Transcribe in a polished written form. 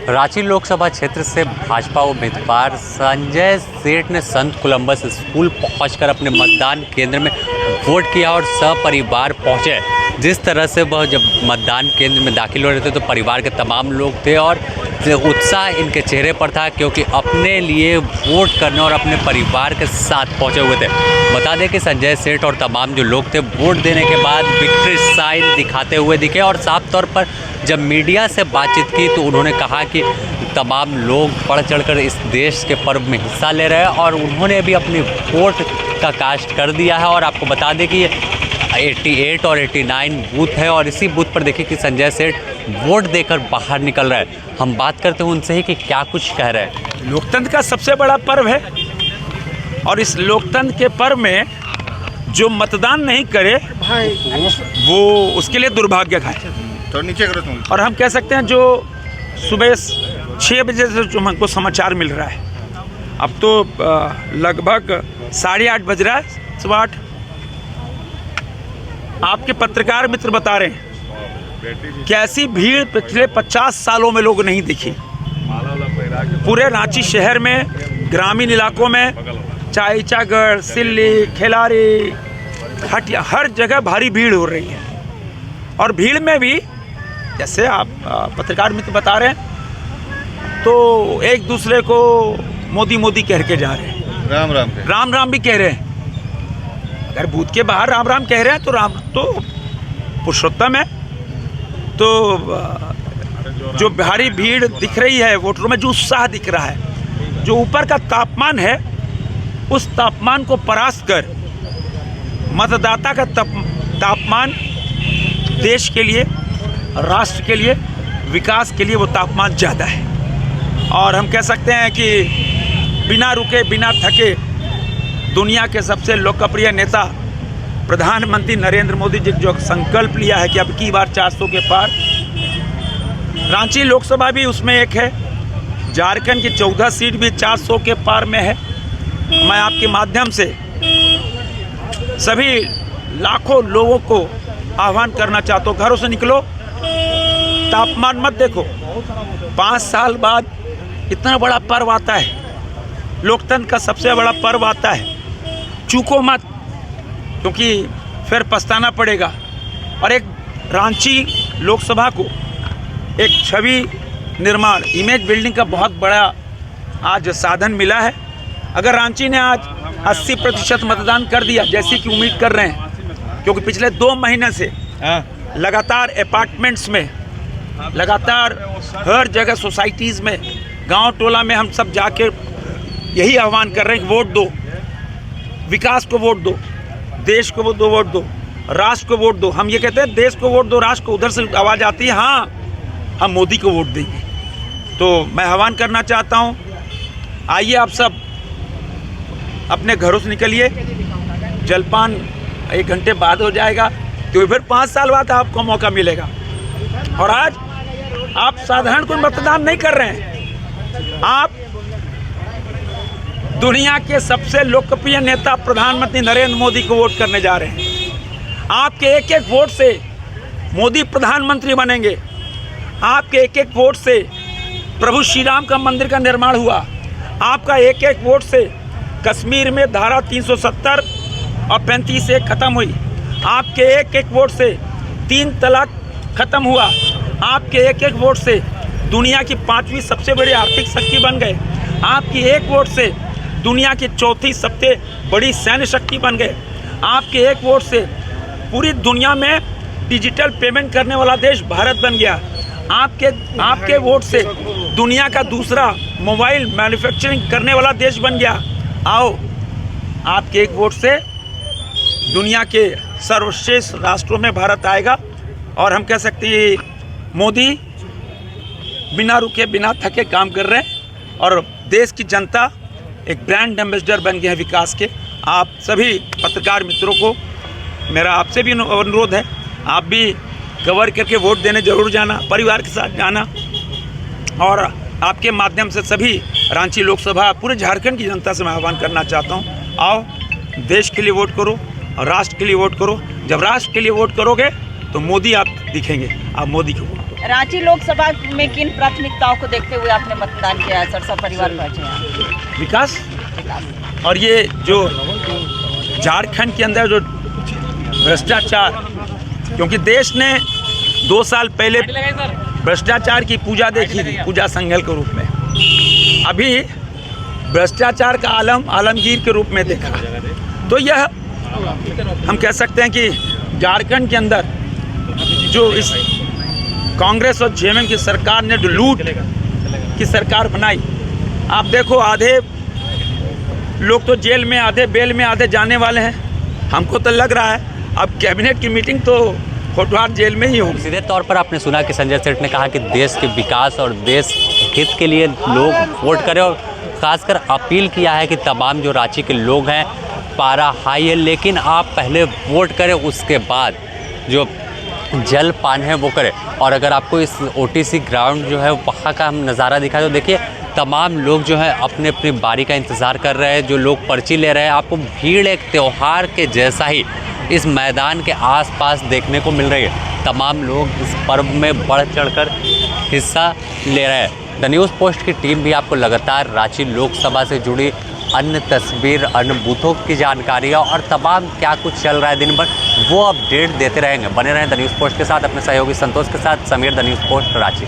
रांची लोकसभा क्षेत्र से भाजपा उम्मीदवार संजय सेठ ने संत कोलंबस स्कूल पहुंचकर अपने मतदान केंद्र में वोट किया और सपरिवार पहुंचे। जिस तरह से वह जब मतदान केंद्र में दाखिल हो रहे थे तो परिवार के तमाम लोग थे और उत्साह इनके चेहरे पर था, क्योंकि अपने लिए वोट करने और अपने परिवार के साथ पहुंचे हुए थे। बता दें कि संजय सेठ और तमाम जो लोग थे वोट देने के बाद विक्ट्री साइन दिखाते हुए दिखे और साफ तौर पर जब मीडिया से बातचीत की तो उन्होंने कहा कि तमाम लोग बढ़ चढ़कर इस देश के पर्व में हिस्सा ले रहे हैं और उन्होंने भी अपनी वोट का कास्ट कर दिया है। और आपको बता दें कि 88 और 89 बूथ है और इसी बूथ पर देखिए कि संजय सेठ वोट देकर बाहर निकल रहे हैं। हम बात करते हैं उनसे ही कि क्या कुछ कह रहे हैं। लोकतंत्र का सबसे बड़ा पर्व है और इस लोकतंत्र के पर्व में जो मतदान नहीं करे वो उसके लिए दुर्भाग्य का है। तो नीचे करो तुम। और हम कह सकते हैं जो सुबह 6 बजे से जो हमको समाचार मिल रहा है, अब तो लगभग 8:30 बज रहा है, 8:15। आपके पत्रकार मित्र बता रहे हैं कि ऐसी भीड़ पिछले 50 सालों में लोग नहीं देखी। पूरे रांची शहर में, ग्रामीण इलाकों में, चाहे ईचागढ़, सिल्ली, खिलारी, हटिया, हर जगह भारी भीड़ हो रही है। और भीड़ में भी जैसे आप पत्रकार मित्र बता रहे हैं तो एक दूसरे को मोदी मोदी कह के जा रहे हैं, राम राम भी कह रहे हैं। अगर बूथ के बाहर राम राम कह रहे हैं तो राम तो पुरुषोत्तम है। तो जो भारी भीड़ दिख रही है, वोटरों में जो उत्साह दिख रहा है, जो ऊपर का तापमान है, उस तापमान को परास्त कर मतदाता का तापमान देश के लिए, राष्ट्र के लिए, विकास के लिए वो तापमान ज़्यादा है। और हम कह सकते हैं कि बिना रुके बिना थके दुनिया के सबसे लोकप्रिय नेता प्रधानमंत्री नरेंद्र मोदी जी जो संकल्प लिया है कि अब की बार 400 के पार, रांची लोकसभा भी उसमें एक है। झारखंड की 14 सीट भी 400 के पार में है। मैं आपके माध्यम से सभी लाखों लोगों को आह्वान करना चाहता हूँ, घरों से निकलो, तापमान मत देखो। 5 साल बाद इतना बड़ा पर्व आता है, लोकतंत्र का सबसे बड़ा पर्व आता है, चूको मत, क्योंकि फिर पछताना पड़ेगा। और एक रांची लोकसभा को एक छवि निर्माण, इमेज बिल्डिंग का बहुत बड़ा आज साधन मिला है। अगर रांची ने आज 80% मतदान कर दिया, जैसी कि उम्मीद कर रहे हैं, क्योंकि पिछले 2 महीने से लगातार अपार्टमेंट्स में, लगातार हर जगह सोसाइटीज़ में, गांव टोला में हम सब जाके यही आह्वान कर रहे हैं कि वोट दो, विकास को वोट दो, देश को वोट दो, राष्ट्र को वोट दो। हम ये कहते हैं देश को वोट दो, राष्ट्र को, उधर से आवाज़ आती है हाँ हम मोदी को वोट देंगे। तो मैं आह्वान करना चाहता हूँ, आइए आप सब अपने घरों से निकलिए। जलपान 1 घंटे बाद हो जाएगा, तो फिर 5 साल बाद आपको मौका मिलेगा। और आज आप साधारण कोई मतदान नहीं कर रहे हैं, आप दुनिया के सबसे लोकप्रिय नेता प्रधानमंत्री नरेंद्र मोदी को वोट करने जा रहे हैं। आपके एक एक वोट से मोदी प्रधानमंत्री बनेंगे। आपके एक एक वोट से प्रभु श्री राम का मंदिर का निर्माण हुआ। आपका एक एक वोट से कश्मीर में धारा 370 और 35 से ख़त्म हुई। आपके एक एक वोट से 3 तलाक ख़त्म हुआ। आपके एक एक वोट से दुनिया की 5वीं सबसे बड़ी आर्थिक शक्ति बन गए। आपकी एक वोट से दुनिया की 4थी सबसे बड़ी सैन्य शक्ति बन गए। आपके एक वोट से पूरी दुनिया में डिजिटल पेमेंट करने वाला देश भारत बन गया। आपके वोट से दुनिया का दूसरा मोबाइल मैन्युफैक्चरिंग करने वाला देश बन गया। आओ, आपके एक वोट से दुनिया के सर्वश्रेष्ठ राष्ट्रों में भारत आएगा। और हम कह सकते हैं मोदी बिना रुके बिना थके काम कर रहे हैं और देश की जनता एक ब्रांड एम्बेसडर बन गए हैं विकास के। आप सभी पत्रकार मित्रों को मेरा आपसे भी अनुरोध है, आप भी कवर करके वोट देने जरूर जाना, परिवार के साथ जाना। और आपके माध्यम से सभी रांची लोकसभा, पूरे झारखंड की जनता से मैं आह्वान करना चाहता हूँ, आओ देश के लिए वोट करो और राष्ट्र के लिए वोट करो। जब राष्ट्र के लिए वोट करोगे तो मोदी आप दिखेंगे, आप मोदी को वोट करो। रांची लोकसभा में किन प्राथमिकताओं को देखते हुए आपने मतदान किया है? सर, परिवार पहुंचे हैं। विकास और ये जो झारखंड के अंदर जो भ्रष्टाचार, क्योंकि देश ने 2 साल पहले भ्रष्टाचार की पूजा देखी थी, पूजा संघल के रूप में। अभी भ्रष्टाचार का आलमगीर के रूप में देखा। तो यह हम कह सकते हैं कि झारखंड के अंदर जो इस कांग्रेस और जेएमएम की सरकार ने जो लूट की सरकार बनाई, आप देखो आधे लोग तो जेल में, आधे बेल में, आधे जाने वाले हैं। हमको तो लग रहा है अब कैबिनेट की मीटिंग तो कोटवार जेल में ही होगी। सीधे तौर पर आपने सुना कि संजय सेठ ने कहा कि देश के विकास और देश हित के लिए लोग वोट करें, और खासकर अपील किया है कि तमाम जो रांची के लोग हैं, पारा हाई है, लेकिन आप पहले वोट करें, उसके बाद जो जल पान है वो करें। और अगर आपको इस ओटीसी ग्राउंड जो है वहाँ का हम नज़ारा दिखाएं तो देखिए तमाम लोग जो है अपने अपनी बारी का इंतज़ार कर रहे हैं, जो लोग पर्ची ले रहे हैं। आपको भीड़ एक त्यौहार के जैसा ही इस मैदान के आसपास देखने को मिल रही है। तमाम लोग इस पर्व में बढ़ चढ़कर हिस्सा ले रहे हैं। द न्यूज़ पोस्ट की टीम भी आपको लगातार रांची लोकसभा से जुड़ी अन्य तस्वीर, अन्य बूथों की जानकारियाँ और तमाम क्या कुछ चल रहा है दिन भर, वो अपडेट देते रहेंगे। बने रहें द न्यूज़ पोस्ट के साथ। अपने सहयोगी संतोष के साथ Sameer, the news post, Ranchi.